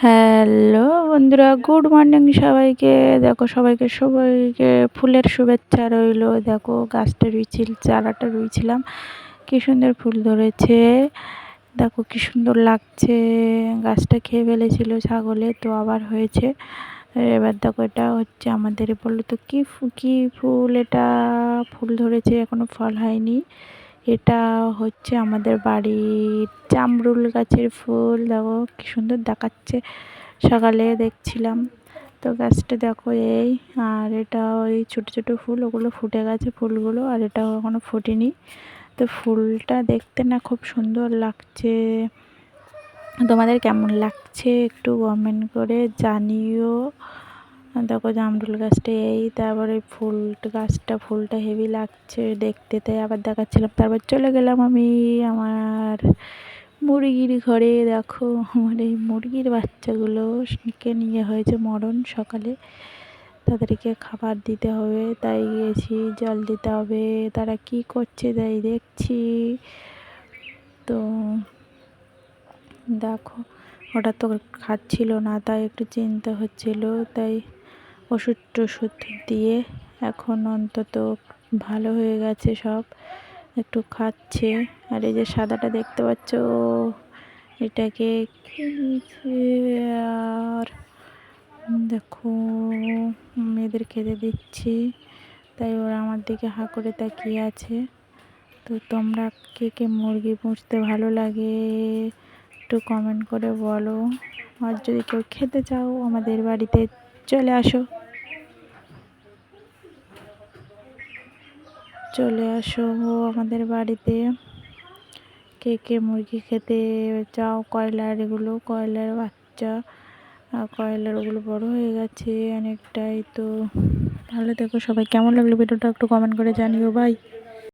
Hello বন্ধুরা, good morning সবাইকে। দেখো সবাইকে ফুলের শুভেচ্ছা রইলো। দেখো গাছটা চারাটা রুইছিলাম, কি সুন্দর ফুল ধরেছে। দেখো কি সুন্দর লাগছে। গাছটা খেয়ে ফেলেছিল ছাগলে, তো আবার হয়েছে। এবার দেখো এটা হচ্ছে আমাদের, বললো তো কি ফুল এটা। ফুল ধরেছে, এখনো ফল হয়নি। এটা হচ্ছে আমাদের বাড়ির জামরুল গাছের ফুল। দেখো কি সুন্দর দেখাচ্ছে, সকালে দেখছিলাম। তো গাছটা দেখো এই, আর এটা ওই ছোটো ছোটো ফুল, ওগুলো ফুটে গেছে ফুলগুলো, আর এটাও এখনো ফোটেনি। তো ফুলটা দেখতে না খুব সুন্দর লাগছে। তোমাদের কেমন লাগছে একটু কমেন্ট করে জানিও। দেখো জামরুল গাছটা এই, তারপরে ফুলটা হেভি লাগছে দেখতে, তাই আবার দেখাচ্ছিলাম। তারপর চলে গেলাম আমি আমার মুরগির ঘরে। দেখো আমার এই মুরগির বাচ্চাগুলোকে নিয়ে হয়েছে মরণ। সকালে তাদেরকে খাবার দিতে হবে, তাই গিয়েছি। জল দিতে হবে, তারা কি করছে তাই দেখছি। তো দেখো ওটা তো খাচ্ছিল না, তাই একটু চিন্তা হচ্ছিল। তাই ওষুধ দিয়ে এখন অন্তত ভালো হয়ে গেছে সব, একটু খাচ্ছে। আর এই যে সাদাটা দেখতে পাচ্ছ, এটাকে খেয়েছে। আর দেখো মেয়েদের খেতে দিচ্ছি, তাই ওরা আমার দিকে হাঁ করে তাকিয়ে আছে। তো তোমরা কে কে মুরগি পুষতে ভালো লাগে একটু কমেন্ট করে বলো। আর যদি কেউ খেতে চাও আমাদের বাড়িতে চলে আসো, আমাদের বাড়িতে। কে কে মুরগি খেতে চাও, কয়লার বাচ্চা, কয়লার ওগুলো বড় হয়ে গেছে অনেকটাই। তো ভালো থেকো সবাই। কেমন লাগলো ভিডিওটা একটু কমেন্ট করে জানিও ভাই।